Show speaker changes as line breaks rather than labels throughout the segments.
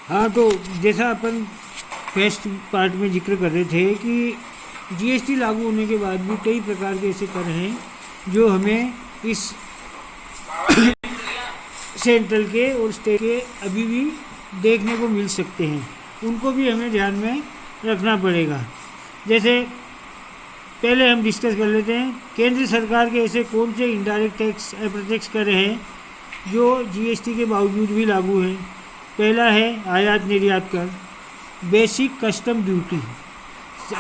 हाँ, तो जैसा अपन फर्स्ट पार्ट में जिक्र कर रहे थे कि जीएसटी लागू होने के बाद भी कई प्रकार के ऐसे कर हैं जो हमें इस सेंट्रल के और स्टेट के अभी भी देखने को मिल सकते हैं, उनको भी हमें ध्यान में रखना पड़ेगा। जैसे पहले हम डिस्कस कर लेते हैं केंद्र सरकार के ऐसे कौन से इनडायरेक्ट टैक्स अप्रत्यक्ष कर हैं जो जीएसटी के बावजूद भी लागू हैं। पहला है आयात निर्यात कर, बेसिक कस्टम ड्यूटी।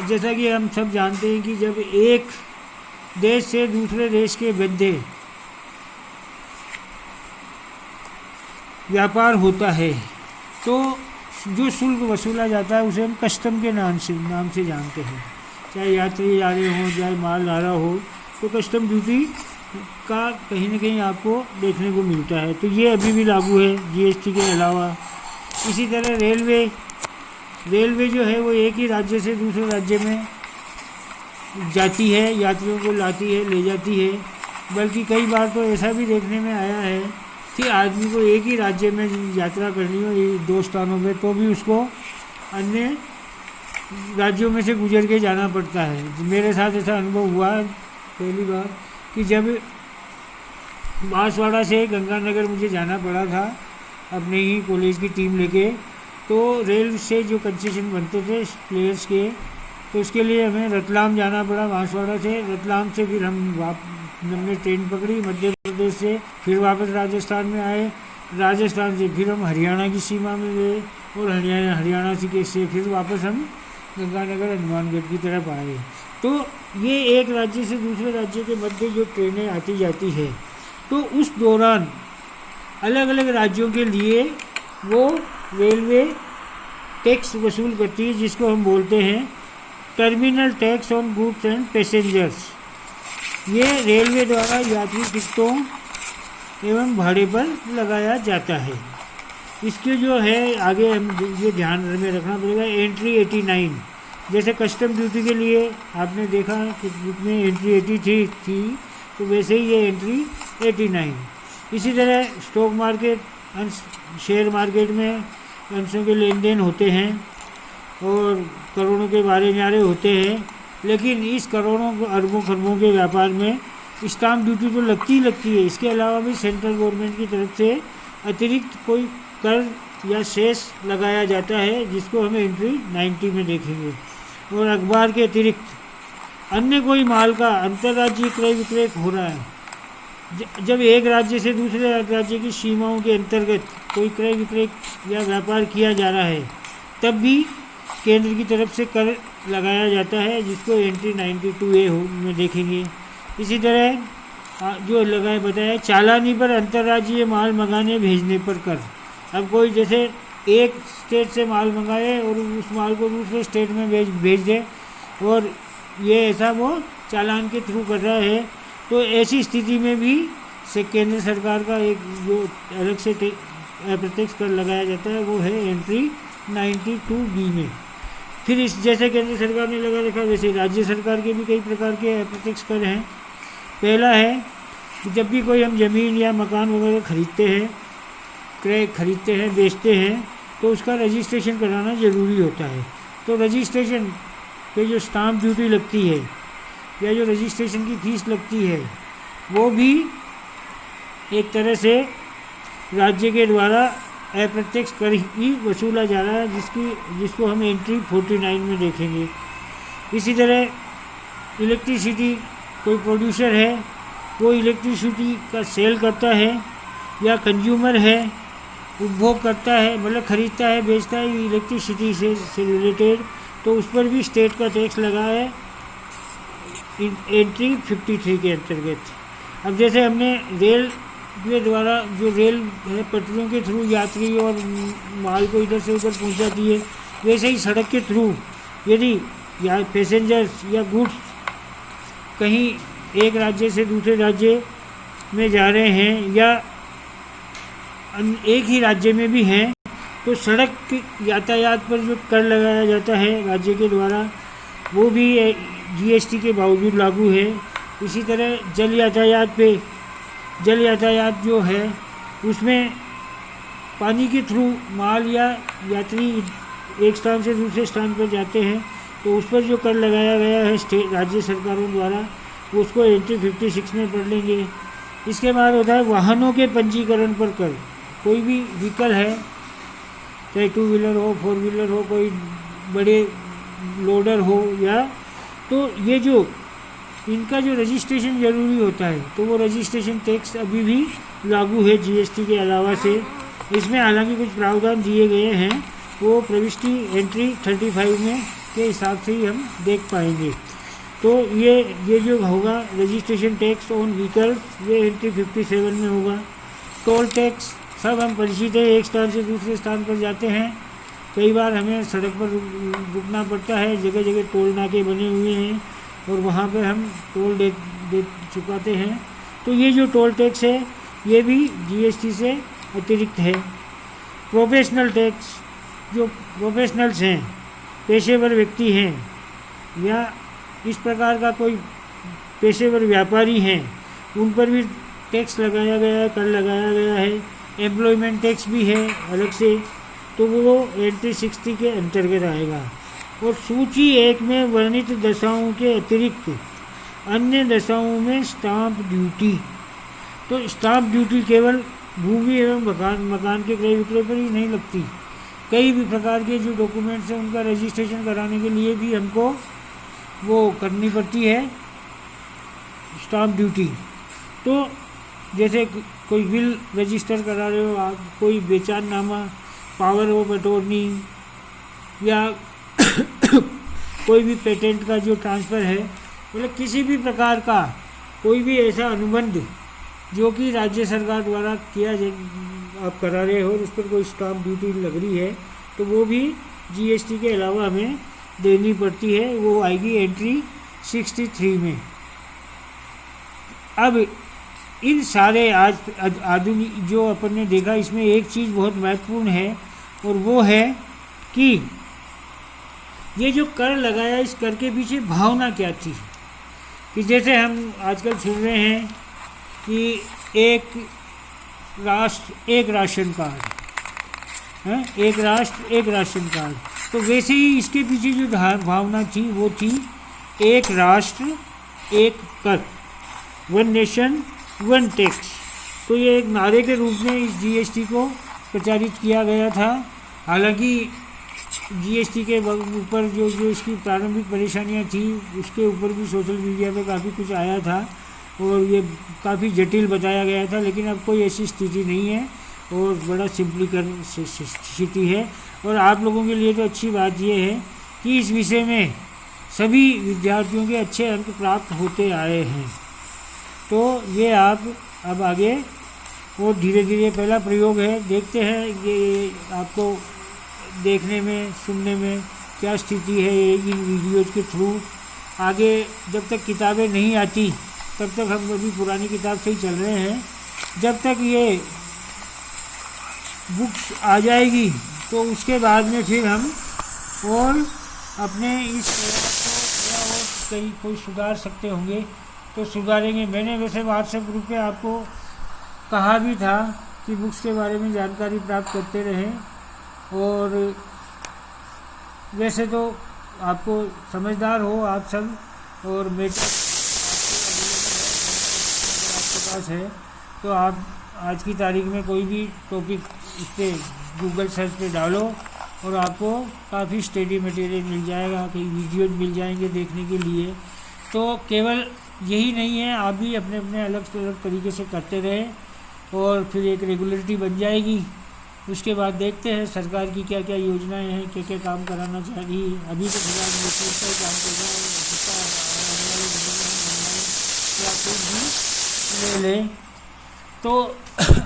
जैसा कि हम सब जानते हैं कि जब एक देश से दूसरे देश के मध्य व्यापार होता है तो जो शुल्क वसूला जाता है उसे हम कस्टम के नाम से जानते हैं। चाहे यात्री आ रहे हों, चाहे माल आ रहा हो, तो कस्टम ड्यूटी का कहीं ना कहीं आपको देखने को मिलता है। तो ये अभी भी लागू है जीएसटी के अलावा। इसी तरह रेलवे जो है वो एक ही राज्य से दूसरे राज्य में जाती है, यात्रियों को लाती है, ले जाती है। बल्कि कई बार तो ऐसा भी देखने में आया है कि आदमी को एक ही राज्य में यात्रा करनी हो, दो स्थानों में, तो भी उसको अन्य राज्यों में से गुजर के जाना पड़ता है। मेरे साथ ऐसा अनुभव हुआ पहली बार कि जब बांसवाड़ा से गंगानगर मुझे जाना पड़ा था अपने ही कॉलेज की टीम लेके, तो रेल से जो कंसेशन बनते थे प्लेयर्स के, तो उसके लिए हमें रतलाम जाना पड़ा। बांसवाड़ा से, रतलाम से फिर हमने ट्रेन पकड़ी मध्य प्रदेश से, फिर वापस राजस्थान में आए। राजस्थान से फिर हम हरियाणा की सीमा में गए और हरियाणा से फिर वापस हम गंगानगर हनुमानगढ़ की तरफ आए। तो ये एक राज्य से दूसरे राज्य के मध्य जो ट्रेनें आती जाती है, तो उस दौरान अलग अलग राज्यों के लिए वो रेलवे टैक्स वसूल करती है, जिसको हम बोलते हैं terminal tax on goods and passengers. ये रेलवे द्वारा यात्री टिकटों एवं भाड़े पर लगाया जाता है। इसके जो है आगे हम ये ध्यान में रखना पड़ेगा एंट्री 89। जैसे कस्टम ड्यूटी के लिए आपने देखा कि जितने एंट्री 83 थी, तो वैसे ही ये एंट्री 89। इसी तरह स्टॉक मार्केट, शेयर मार्केट में अंशों के लेन देन होते हैं और करोड़ों के बारे न्यारे होते हैं, लेकिन इस करोड़ों अरबों खरबों के व्यापार में स्टाम्प ड्यूटी तो लगती है। इसके अलावा भी सेंट्रल गवर्नमेंट की तरफ से अतिरिक्त कोई कर या शेष लगाया जाता है, जिसको हम एंट्री 90 में देखेंगे। और अखबार के अतिरिक्त अन्य कोई माल का अंतर्राज्यीय क्रय विक्रय हो रहा है, जब एक राज्य से दूसरे राज्य की सीमाओं के अंतर्गत कोई क्रय विक्रय या व्यापार किया जा रहा है, तब भी केंद्र की तरफ से कर लगाया जाता है, जिसको एंट्री 92A में देखेंगे। इसी तरह जो लगाए बताया चालानी पर अंतर्राज्यीय माल मंगाने भेजने पर कर। अब कोई जैसे एक स्टेट से माल मंगाए और उस माल को दूसरे स्टेट में भेज दे और ये ऐसा वो चालान के थ्रू कर रहा है, तो ऐसी स्थिति में भी से केंद्र सरकार का एक जो अलग से अप्रत्यक्ष कर लगाया जाता है वो है एंट्री 92B में। फिर इस जैसे केंद्र सरकार ने लगा रखा, वैसे राज्य सरकार के भी कई प्रकार के अप्रत्यक्ष कर हैं। पहला है कि जब भी कोई हम ज़मीन या मकान वगैरह खरीदते हैं, बेचते हैं, तो उसका रजिस्ट्रेशन कराना ज़रूरी होता है। तो रजिस्ट्रेशन पे जो स्टाम्प ड्यूटी लगती है या जो रजिस्ट्रेशन की फ़ीस लगती है, वो भी एक तरह से राज्य के द्वारा अप्रत्यक्ष कर ही वसूला जा रहा है, जिसको हम एंट्री 49 में देखेंगे। इसी तरह इलेक्ट्रिसिटी, कोई प्रोड्यूसर है वो इलेक्ट्रिसिटी का सेल करता है या कंज्यूमर है उपभोग करता है, मतलब खरीदता है बेचता है इलेक्ट्रिसिटी से रिलेटेड, तो उस पर भी स्टेट का टैक्स लगा है एंट्री 53 के अंतर्गत। अब जैसे हमने रेल के द्वारा जो रेल है पटरियों के थ्रू यात्री और माल को इधर से उधर पहुंचाती है, वैसे ही सड़क के थ्रू यदि या पैसेंजर्स या गुड्स कहीं एक राज्य से दूसरे राज्य में जा रहे हैं या एक ही राज्य में भी हैं, तो सड़क यातायात पर जो कर लगाया जाता है राज्य के द्वारा, वो भी जीएसटी के बावजूद लागू है। इसी तरह जल यातायात जो है उसमें पानी के थ्रू माल या यात्री एक स्थान से दूसरे स्थान पर जाते हैं तो उस पर जो कर लगाया गया है राज्य सरकारों द्वारा, उसको एंट्री 56 में पढ़ लेंगे। इसके बाद होता है वाहनों के पंजीकरण पर कर। कोई भी व्हीकल है, चाहे 2 व्हीलर हो, 4 व्हीलर हो, कोई बड़े लोडर हो, या तो ये जो इनका जो रजिस्ट्रेशन ज़रूरी होता है, तो वो रजिस्ट्रेशन टैक्स अभी भी लागू है जीएसटी के अलावा से। इसमें हालांकि कुछ प्रावधान दिए गए हैं, वो प्रविष्टि एंट्री 35 में के हिसाब से ही हम देख पाएंगे। तो ये जो होगा रजिस्ट्रेशन टैक्स ऑन व्हीकल्स, ये एंट्री 57 में होगा। टोल टैक्स सब हम परिचित है, एक स्थान से दूसरे स्थान पर जाते हैं, कई बार हमें सड़क पर रुकना पड़ता है, जगह जगह टोल नाके बने हुए हैं और वहाँ पर हम टोल दे चुकाते हैं। तो ये जो टोल टैक्स है ये भी जीएसटी से अतिरिक्त है। प्रोफेशनल टैक्स, जो प्रोफेशनल्स हैं, पेशेवर व्यक्ति हैं या इस प्रकार का कोई पेशेवर व्यापारी हैं, उन पर भी टैक्स लगाया गया है, कर लगाया गया है। एम्प्लॉयमेंट टैक्स भी है अलग से, तो वो एंट्री 60 के अंतर्गत आएगा। और सूची 1 में वर्णित दशाओं के अतिरिक्त अन्य दशाओं में स्टाम्प ड्यूटी, तो स्टाम्प ड्यूटी केवल भूमि एवं मकान के क्रय विक्रय पर ही नहीं लगती, कई भी प्रकार के जो डॉक्यूमेंट्स हैं उनका रजिस्ट्रेशन कराने के लिए भी हमको वो करनी पड़ती है स्टाम्प ड्यूटी। तो जैसे कोई विल रजिस्टर करा रहे हो आप, कोई बेचाननामा, पावर ऑफ अटॉर्नी, या कोई भी पेटेंट का जो ट्रांसफ़र है, मतलब किसी भी प्रकार का कोई भी ऐसा अनुबंध जो कि राज्य सरकार द्वारा किया आप करा रहे हो, उस पर कोई स्टाम्प ड्यूटी लग रही है, तो वो भी जीएसटी के अलावा हमें देनी पड़ती है। वो आएगी एंट्री 63 में। अब इन सारे आज आधुनिक जो अपन ने देखा, इसमें एक चीज़ बहुत महत्वपूर्ण है और वो है कि ये जो कर लगाया, इस कर के पीछे भावना क्या थी। कि जैसे हम आजकल सुन रहे हैं कि एक राष्ट्र एक राशन कार्ड है, एक राष्ट्र एक राशन कार्ड, तो वैसे ही इसके पीछे जो भावना थी वो थी एक राष्ट्र एक कर, 1 नेशन 1 टैक्स। तो ये एक नारे के रूप में इस जीएसटी को प्रचारित किया गया था। हालांकि जीएसटी के ऊपर जो इसकी प्रारंभिक परेशानियां थी, उसके ऊपर भी सोशल मीडिया पे काफ़ी कुछ आया था और ये काफ़ी जटिल बताया गया था, लेकिन अब कोई ऐसी स्थिति नहीं है और बड़ा सिंपलीकरण स्थिति है। और आप लोगों के लिए तो अच्छी बात यह है कि इस विषय में सभी विद्यार्थियों के अच्छे अंक प्राप्त होते आए हैं। तो ये आप अब आगे और धीरे धीरे पहला प्रयोग है, देखते हैं ये आपको देखने में सुनने में क्या स्थिति है इन वीडियोज़ के थ्रू। आगे जब तक किताबें नहीं आती तब तक हम अभी पुरानी किताब से ही चल रहे हैं, जब तक ये बुक्स आ जाएगी तो उसके बाद में फिर हम और अपने इस प्रयास को थोड़ा और कहीं कोई सुधार सकते होंगे तो सुधारेंगे। मैंने वैसे व्हाट्सएप ग्रुप पे आपको कहा भी था कि बुक्स के बारे में जानकारी प्राप्त करते रहें, और वैसे तो आपको समझदार हो आप सब, और मेटर आपके पास है तो आप आज की तारीख में कोई भी टॉपिक इस पर गूगल सर्च पे डालो और आपको काफ़ी स्टडी मटेरियल मिल जाएगा, कई वीडियोज मिल जाएंगे देखने के लिए। तो केवल यही नहीं है, आप भी अपने अपने अलग अलग तरीके से करते रहें और फिर एक रेगुलरिटी बन जाएगी। उसके बाद देखते हैं सरकार की क्या क्या योजनाएं हैं, क्या क्या काम कराना चाह रही है। अभी तो फिलहाल नेटवर्क का काम चल रहा है, या कुछ भी ले लें। तो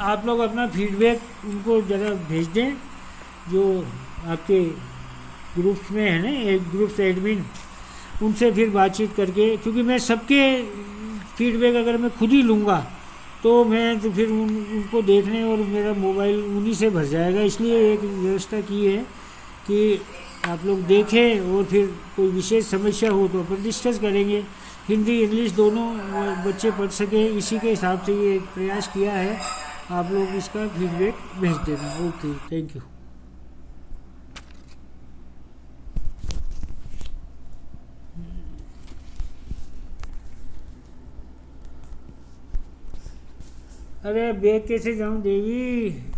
आप लोग अपना फीडबैक उनको ज़रा भेज दें जो आपके ग्रुप्स में है ना, एक ग्रुप्स एडमिन, उनसे फिर बातचीत करके, क्योंकि मैं सबके फीडबैक अगर मैं खुद ही लूँगा तो मैं तो फिर उनको देखने और मेरा मोबाइल उन्हीं से भर जाएगा। इसलिए एक व्यवस्था की है कि आप लोग देखें और फिर कोई विशेष समस्या हो तो अपन डिस्कस करेंगे। हिंदी इंग्लिश दोनों बच्चे पढ़ सके, इसी के हिसाब से ये एक प्रयास किया है। आप लोग इसका फीडबैक भेज देना। Okay, thank you. अरे बैग कैसे जाऊं देवी।